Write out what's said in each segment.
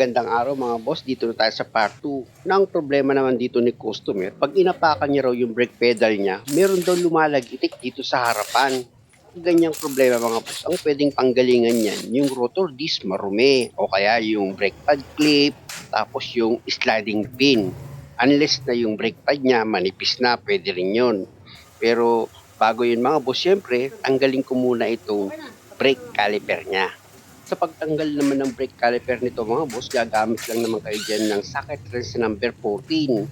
Magandang araw mga boss, dito na tayo sa part 2. Na ang problema naman dito ni customer, pag inapakan niya raw yung brake pedal niya, meron daw lumalagitik dito sa harapan. Ganyang problema mga boss, ang pwedeng panggalingan niyan, yung rotor disc marumi, o kaya yung brake pad clip, tapos yung sliding pin. Unless na yung brake pad niya manipis na, pwede rin yun. Pero bago yun mga boss, syempre, tanggalin ko muna itong brake caliper niya. Sa pagtanggal naman ng brake caliper nito mga boss, gagamit lang naman kayo dyan ng socket wrench number 14.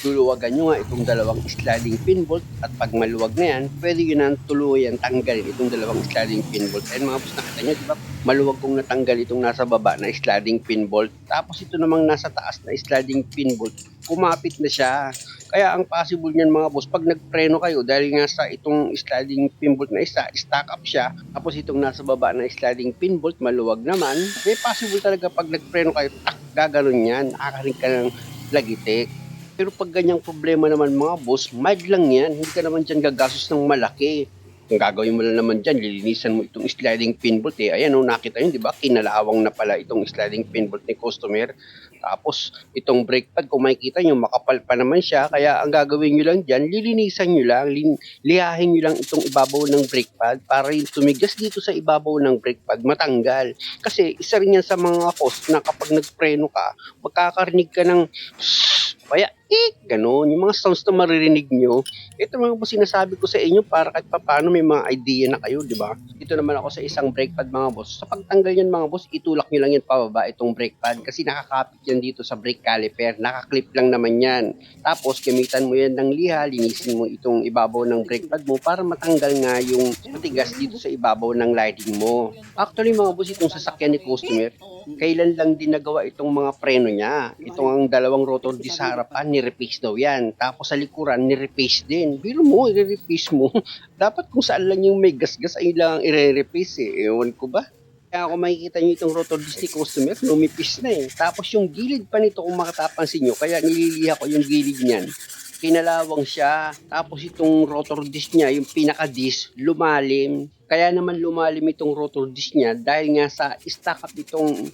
Luluwagan nyo nga itong dalawang sliding pin bolt at pag maluwag na yan, pwede yun ang tuluyan tanggalin itong dalawang sliding pin bolt. Ayun mga boss, nakita nyo, diba? Maluwag kong natanggal itong nasa baba na sliding pin bolt. Tapos ito namang nasa taas na sliding pin bolt, kumapit na siya. Kaya ang possible niyan mga boss, pag nagpreno kayo, dahil nga sa itong sliding pin bolt na isa, stack up siya, tapos itong nasa baba na sliding pin bolt, maluwag naman, may possible talaga pag nagpreno kayo, gaganon yan, nakakaring ka ng lagitik. Pero pag ganyang problema naman mga boss, mild lang yan, hindi ka naman dyan gagastos ng malaki. Ang gagawin mo lang naman dyan, lilinisan mo itong sliding pin bolt Ayan nakita yun, di ba? Kinalawang na pala itong sliding pin bolt ni customer. Tapos, itong brake pad, kung makikita nyo, makapal pa naman siya. Kaya, ang gagawin nyo lang dyan, lilinisan nyo lang, lihahin nyo lang itong ibabaw ng brake pad para yung tumigas dito sa ibabaw ng brake pad, matanggal. Kasi, isa rin yan sa mga cause na kapag nagpreno ka, magkakarinig ka ng kaya, ganun. Yung mga sounds na maririnig nyo, ito mga boss, sinasabi ko sa inyo para kahit paano may mga idea na kayo, di ba? Dito naman ako sa isang brake pad mga boss. Sa pagtanggal yan mga boss, itulak nyo lang yan pababa itong brake pad kasi nakakapit yan dito sa brake caliper. Nakaklip lang naman yan. Tapos, gamitan mo yan ng liha, linisin mo itong ibabaw ng brake pad mo para matanggal nga yung matigas dito sa ibabaw ng lighting mo. Actually mga boss, itong sasakyan ni customer, kailan lang din nagawa itong mga preno niya. Itong ang dalawang rotor disc sa harapan, ni-repace daw yan. Tapos sa likuran, ni-repace din. Biro mo, i-repace mo. Dapat kung saan lang yung may gas-gas, ay lang i-repace Ewan ko ba? Kaya kung makikita nyo itong rotor disc ni customer, lumipis na Tapos yung gilid pa nito, kung makatapansin nyo, kaya nililiha ko yung gilid niyan. Kinalawang siya. Tapos itong rotor disc niya, yung pinaka-disc, lumalim. Kaya naman lumalim itong rotor disc niya dahil nga sa stack up itong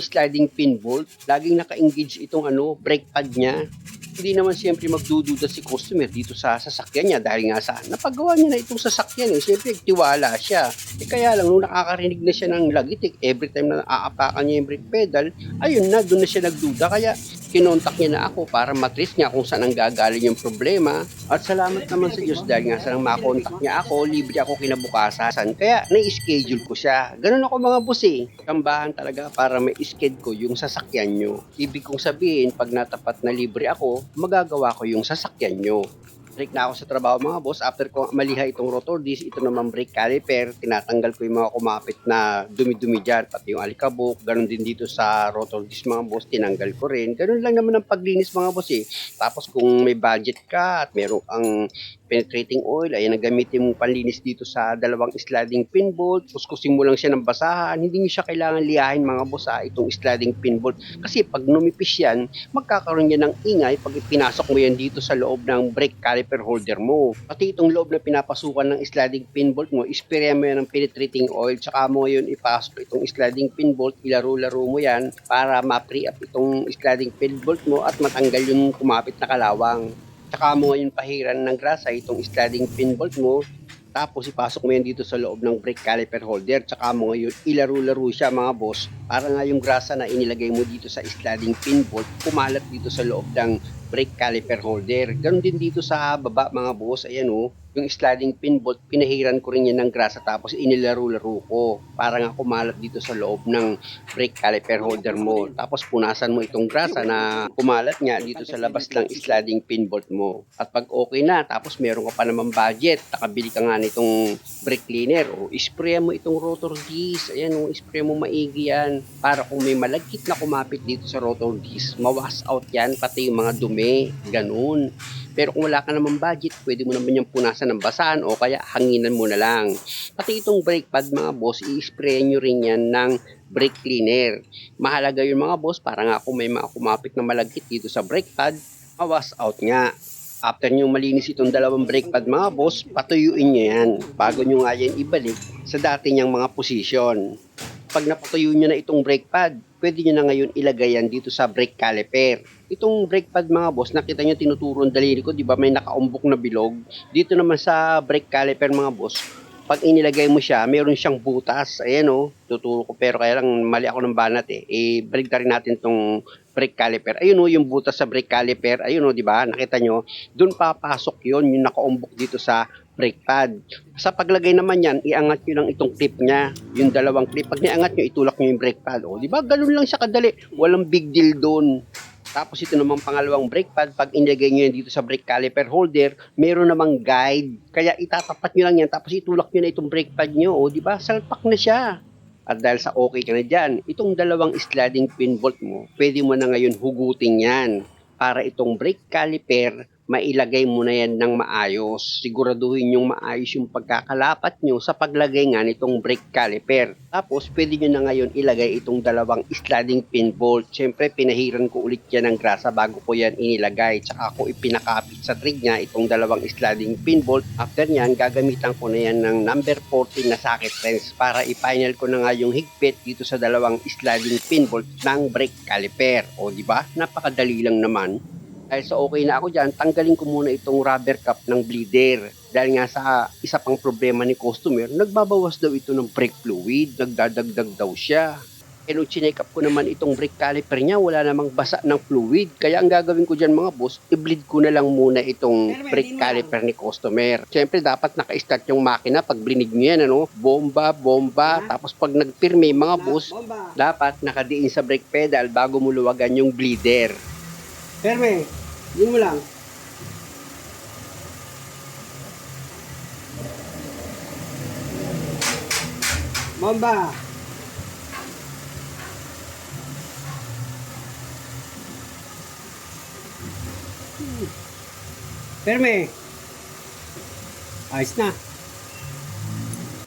sliding pin bolt. Laging naka-engage itong brake pad niya. Hindi naman siyempre magdududa si customer dito sa sasakyan niya dahil nga sa napagawa niya na itong sasakyan Siyempre tiwala siya. Kaya lang nung nakakarinig na siya ng lagitik, every time na aapakan niya yung brake pedal, ayun na, doon na siya nagduda. Kaya kinontak niya na ako para matrace niya kung saan ang gagaling yung problema. At salamat naman sa Diyos dahil nga sa nang makontak niya ako, libre ako kinabukasan. Kaya na-schedule ko siya. Ganun ako mga boss Kambahan talaga para may schedule ko yung sasakyan nyo. Ibig kong sabihin, pag natapat na libre ako, magagawa ko yung sasakyan nyo. Break na ako sa trabaho mga boss. After ko maliha itong rotor disc, ito naman brake caliper, tinatanggal ko yung mga kumapit na dumi-dumi dyan, pati yung alikabok. Ganon din dito sa rotor disc mga boss, tinanggal ko rin. Ganon lang naman ang paglinis mga boss Tapos kung may budget ka at meron kang penetrating oil, ayan, nagamitin mong panlinis dito sa dalawang sliding pin bolt, kuskusin mo lang siya ng basahan, hindi nyo siya kailangan liyahin mga boss itong sliding pin bolt. Kasi pag numipis yan, magkakaroon yan ng ingay pag pinasok mo yan dito sa loob ng brake caliper holder mo. Pati itong loob na pinapasukan ng sliding pin bolt mo, isprayan mo yan ng penetrating oil, tsaka mo ngayon ipasok itong sliding pin bolt, ilaro-laro mo yan para ma-pre up itong sliding pin bolt mo at matanggal yung kumapit na kalawang. Tsaka mo ngayon pahiran ng grasa itong sliding pin bolt mo. Tapos ipasok mo yan dito sa loob ng brake caliper holder. Tsaka mo ngayon ilaro-laro siya mga boss. Para nga yung grasa na inilagay mo dito sa sliding pin bolt, kumalat dito sa loob ng brake caliper holder. Ganon din dito sa baba mga boss. Ayan yung sliding pin bolt, pinahiran ko rin yan ng grasa tapos inilaro-laro ko para nga kumalat dito sa loob ng brake caliper holder mo. Tapos punasan mo itong grasa na kumalat nga dito sa labas ng sliding pin bolt mo. At pag okay na, tapos meron ka pa naman budget, nakabili ka nga nitong brake cleaner spray mo itong rotor disc. Ayan spray mo maigi yan para kung may malagkit na kumapit dito sa rotor disc, mawash out yan, pati yung mga dumi, ganun. Pero kung wala ka naman budget, pwede mo naman yung punasan ng basahan o kaya hanginan mo na lang. Pati itong brake pad mga boss, i-spray nyo rin yan ng brake cleaner. Mahalaga yun mga boss para nga kung may mga kumapit na malagkit dito sa brake pad, mawash out nga. After nyo malinis itong dalawang brake pad mga boss, patuyuin nyo yan bago nyo nga yan ibalik sa dati niyang mga posisyon. Pag napatuyo nyo na itong brake pad, pwede nyo na ngayon ilagay yan dito sa brake caliper. Itong brake pad mga boss, nakita nyo tinuturo ang daliri ko, di ba may nakaumbok na bilog? Dito naman sa brake caliper mga boss, pag inilagay mo siya, meron siyang butas. Ayan o, tuturo ko pero kaya lang mali ako ng banat eh. I-break na rin natin tong brake caliper. Ayun o, yung butas sa brake caliper. Ayun o, di ba? Nakita nyo, dun papasok yon yung nakaumbok dito sa brake pad. Sa paglagay naman yan, iangat nyo lang itong clip niya. Yung dalawang clip. Pag niangat nyo, itulak nyo yung brake pad. O, di ba? Ganun lang siya kadali. Walang big deal doon. Tapos ito namang pangalawang brake pad, pag inilagay nyo yan dito sa brake caliper holder, meron namang guide. Kaya itatapat nyo lang yan, tapos itulak nyo na itong brake pad nyo. O, di ba? Salpak na siya. At dahil sa okay ka na dyan, itong dalawang sliding pin bolt mo, pwede mo na ngayon hugutin yan para itong brake caliper mailagay mo na yan ng maayos. Siguraduhin yung maayos yung pagkakalapat nyo sa paglagay nga nitong brake caliper. Tapos, pwede nyo na ngayon ilagay itong dalawang sliding pin bolt. Siyempre, pinahiran ko ulit yan ng grasa bago ko yan inilagay. Tsaka ako ipinakapit sa trig niya itong dalawang sliding pin bolt. After nyan, gagamitan ko na yan ng number 14 na socket wrench para i-final ko na nga yung higpit dito sa dalawang sliding pin bolt ng brake caliper. O, di ba? Napakadali lang naman. Dahil sa okay na ako dyan, tanggalin ko muna itong rubber cap ng bleeder. Dahil nga sa isa pang problema ni customer, nagbabawas daw ito ng brake fluid, nagdadagdag daw siya. E nung chinek up ko naman itong brake caliper niya, wala namang basa ng fluid. Kaya ang gagawin ko dyan mga boss, i-bleed ko na lang muna itong brake caliper ni customer. Siyempre dapat naka-start yung makina pag blinig nyo yan, ano? Bomba, bomba. Tapos pag nagpirme mga boss, dapat nakadiin sa brake pedal bago mo luwagan yung bleeder. Perme, yun mo lang. Bomba. Perme. Ayos na.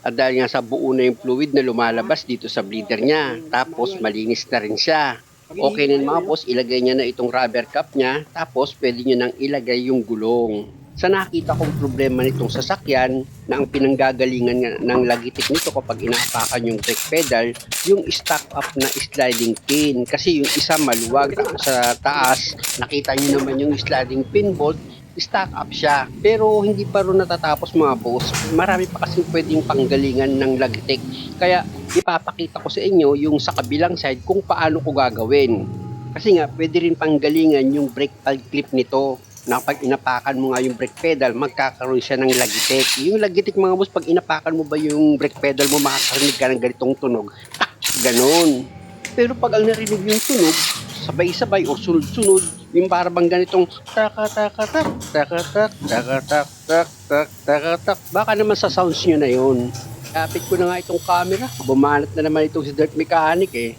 At dahil nga sa buo na yung fluid na lumalabas dito sa bleeder niya, tapos malinis na rin siya. Okay na mga boss, ilagay niya na itong rubber cap niya, tapos pwede niyo nang ilagay yung gulong. Sa nakita kong problema nitong sasakyan, na ang pinanggagalingan ng lagitik nito kapag inaapakan yung brake pedal, yung stack up na sliding pin. Kasi yung isa maluwag sa taas, nakita niyo naman yung sliding pin bolt, stack up siya. Pero hindi pa rin natatapos mga boss. Marami pa kasi pwedeng panggalingan ng lagitik. Kaya ipapakita ko sa inyo yung sa kabilang side kung paano ko gagawin. Kasi nga pwede rin panggalingan yung brake pad clip nito. Na pag inapakan mo nga yung brake pedal, magkakaroon siya ng lagitik. Yung lagitik mga boss, pag inapakan mo ba yung brake pedal mo, makakarinig ka ng ganitong tunog. Ganon. Pero pag ang narinig yung tunog, sabay-sabay o sunod-sunod, yung para bang ganitong taka-taka-tak, taka-tak, taka-tak, tak-tak, taka-tak. Baka naman sa sounds nyo na yun. Kapit ko na nga itong camera. Bumanat na naman itong si Dirt Mechanic eh.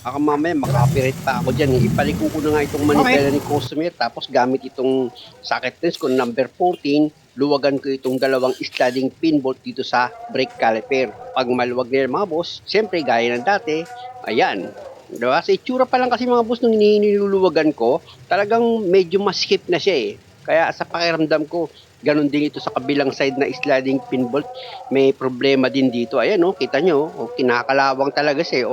Baka mamaya makapirate pa ako dyan. Ipaliko ko na nga itong manibela ni customer. Tapos gamit itong socket wrench ko number 14. Luwagan ko itong dalawang sliding pin bolt dito sa brake caliper. Pag maluwag nila mga boss, siyempre gaya ng dati, ayan. Diba? Sa itsura pa lang kasi mga boss nung niluluwagan ko, talagang medyo maskip na siya eh. Kaya sa pakiramdam ko, ganun din ito sa kabilang side na sliding pin bolt. May problema din dito. Ayan kita nyo, kinakalawang talaga siya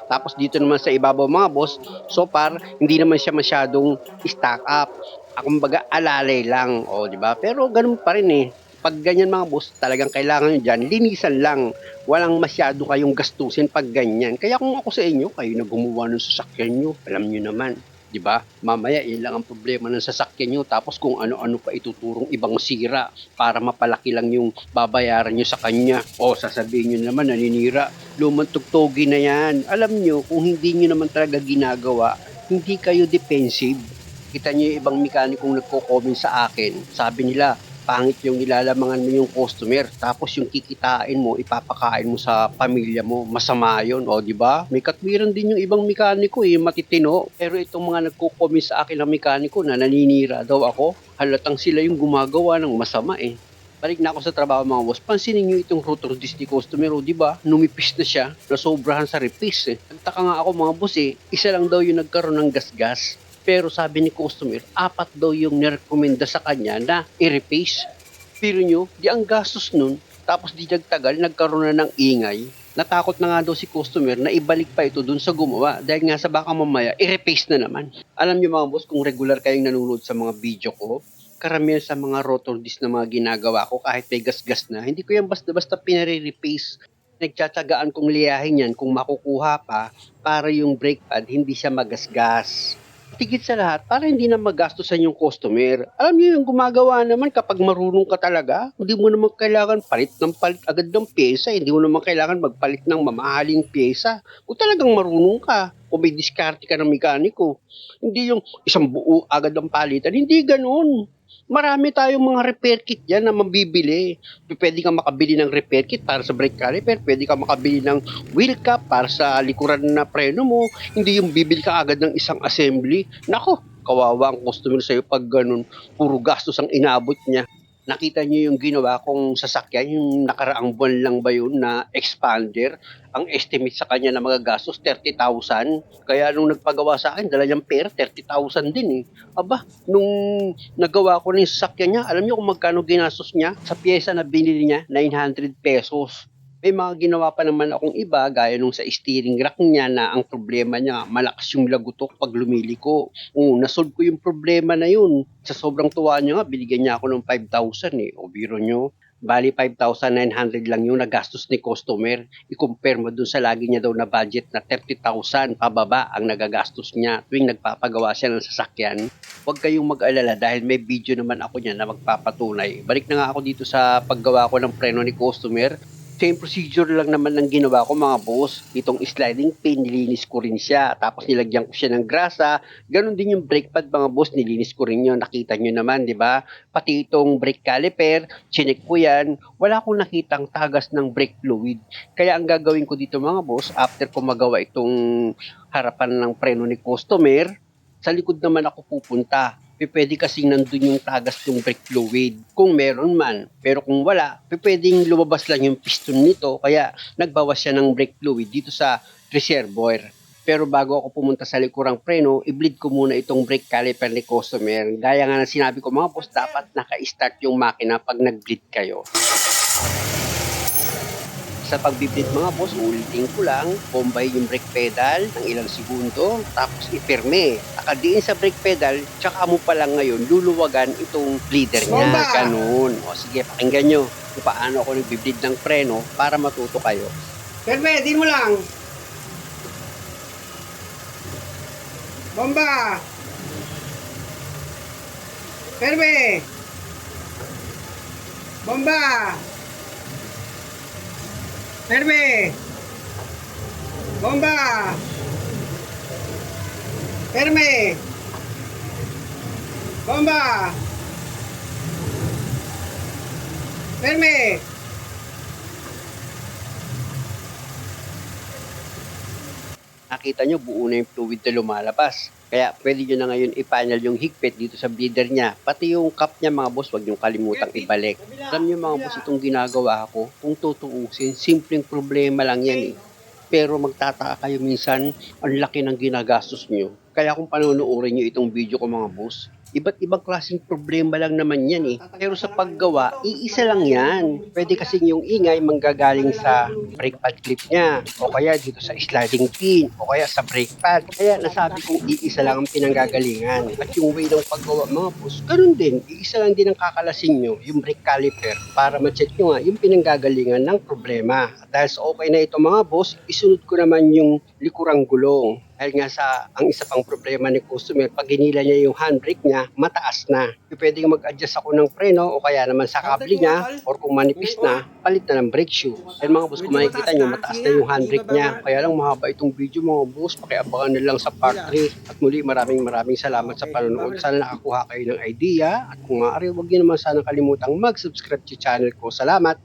Tapos dito naman sa ibabaw mga boss, so far, hindi naman siya masyadong stack up. Kumbaga alalay lang, di ba? Pero ganun pa rin eh. Pag ganyan mga boss, talagang kailangan nyo dyan, linisan lang. Walang masyado kayong gastusin pag ganyan. Kaya kung ako sa inyo, kayo na gumawa ng sasakyan nyo, alam nyo naman. Di ba? Mamaya, ilang ang problema ng sasakyan nyo, tapos kung ano-ano pa ituturong ibang sira para mapalaki lang yung babayaran nyo sa kanya. O sasabihin nyo naman, naninira, lumang tugtogi na yan. Alam nyo, kung hindi nyo naman talaga ginagawa, hindi kayo defensive. Kita nyo yung ibang mekanikong nagko-comment sa akin. Sabi nila, pangit yung nilalamangan mo yung customer, tapos yung kikitain mo, ipapakain mo sa pamilya mo, masama yun, di ba? May katwiran din yung ibang mekaniko matitino. Pero itong mga nagko-comment sa akin ng mekaniko na naninira daw ako, halatang sila yung gumagawa ng masama Balik na ako sa trabaho mga boss, pansinin nyo itong rotor disc ni customer, di ba? Numipis na siya, nasobrahan sa repis Nagtaka nga ako mga boss isa lang daw yung nagkaroon ng gas-gas. Pero sabi ni customer, 4 daw yung nirekomenda sa kanya na i-replace. Pero nyo, di ang gastos nun, tapos di nagtagal, nagkaroon na ng ingay. Natakot na nga daw si customer na ibalik pa ito dun sa gumawa dahil nga sa baka mamaya i-repaste na naman. Alam niyo mga boss, kung regular kayong nanonood sa mga video ko, karamihan sa mga rotor disc na mga ginagawa ko kahit may gas-gas na, hindi ko yan basta-basta pinare-repaste. Nagtsatsagaan kong liyahin yan kung makukuha pa para yung brake pad hindi siya magasgas. Tigit sa lahat, para hindi na magastusan yung customer. Alam niyo yung gumagawa naman kapag marunong ka talaga, hindi mo naman kailangan palit agad ng pyesa, hindi mo naman kailangan magpalit ng mamahaling pyesa. Kung talagang marunong ka, kung may diskarte ka ng mekaniko, hindi yung isang buo agad ang palitan, hindi ganun. Marami tayong mga repair kit yan na mabibili. Pwede kang makabili ng repair kit para sa brake caliper, pwede kang makabili ng wheel cap para sa likuran na preno mo, hindi yung bibili ka agad ng isang assembly. Nako, kawawa ang customer sa'yo pag ganun, puro gastos ang inabot niya. Nakita niyo yung ginawa kong sasakyan, yung nakaraang buwan lang ba yun na expander? Ang estimate sa kanya na magagastos 30,000. Kaya nung nagpagawa sa akin, dala niyang pera, 30,000 din eh. Aba, nung nagawa ko na yung sasakyan niya, alam niyo kung magkano ginastos niya? Sa pyesa na binili niya, 900 pesos. May mga ginawa pa naman akong iba, gaya nung sa steering rack niya na ang problema niya, malakas yung lagutok pag lumiliko. Nasolve ko yung problema na yun. Sa sobrang tuwa niya nga, binigyan niya ako ng 5,000 eh. O biro niyo, bali 5,900 lang yung nagastos ni customer. I-compare mo dun sa lagi niya daw na budget na 30,000 pababa ang nagagastos niya tuwing nagpapagawa siya ng sasakyan. Huwag kayong mag-alala dahil may video naman ako niya na magpapatunay. Balik na nga ako dito sa paggawa ko ng preno ni customer. Same procedure lang naman ng ginawa ko mga boss. Itong sliding pin, nilinis ko rin siya. Tapos nilagyan ko siya ng grasa. Ganon din yung brake pad mga boss, nilinis ko rin yun. Nakita nyo naman, di ba? Pati itong brake caliper, chinek ko yan. Wala akong nakitang tagas ng brake fluid. Kaya ang gagawin ko dito mga boss, after ko magawa itong harapan ng preno ni customer, sa likod naman ako pupunta. Pwede kasing nandun yung tagas ng brake fluid kung meron man. Pero kung wala, pwedeng lumabas lang yung piston nito kaya nagbawas siya ng brake fluid dito sa reservoir. Pero bago ako pumunta sa likurang preno, i-bleed ko muna itong brake caliper ni customer. Gaya nga na sinabi ko mga boss, dapat naka-start yung makina pag nag-bleed kayo. Sa pagbiblit mga boss, ulitin ko lang, bombay yung brake pedal ng ilang segundo, tapos ipirme. Nakadiin sa brake pedal, tsaka mo pa lang ngayon luluwagan itong bleeder niya. Bomba! Ganun. O sige, pakinggan nyo kung paano ako nagbibleed ng preno para matuto kayo. Perme, din mo lang. Bomba! Perme! Bomba! Perme! Bomba! Perme! Bomba! Perme! Nakita nyo, buo na yung fluid na lumalabas. Kaya pwede nyo na ngayon i-panel yung higpit dito sa bleeder niya. Pati yung cap niya mga boss, wag nyo kalimutang ibalik. Alam nyo mga boss, itong ginagawa ko, kung tutuusin, simpleng problema lang yan eh. Pero magtataka kayo minsan, ang laki ng ginagastos nyo. Kaya kung panonoodin nyo itong video ko mga boss, iba't ibang klaseng problema lang naman yan eh. Pero sa paggawa, iisa lang yan. Pwede kasing yung ingay manggagaling sa brake pad clip niya, o kaya dito sa sliding pin, o kaya sa brake pad. Kaya nasabi kong iisa lang ang pinanggagalingan. At yung way ng paggawa mga boss, ganun din. Iisa lang din ang kakalasin nyo, yung brake caliper, para ma-check nyo nga yung pinanggagalingan ng problema. At dahil sa okay na ito mga boss, isunod ko naman yung likurang gulong. Dahil nga sa ang isa pang problema ni customer, pag ginila niya yung handbrake niya, mataas na. Pwedeng mag-adjust ako ng preno o kaya naman sa kable niya or kung manipis na, palit na ng brake shoe. Dahil mga boss, kung makikita nyo, mataas na yung handbrake niya. Kaya lang mahaba itong video mga boss, pakiabangan na lang sa part 3. At muli maraming salamat sa panonood. Sana nakakuha kayo ng idea. At kung maaari, huwag niyo naman sana kalimutang mag-subscribe sa channel ko. Salamat!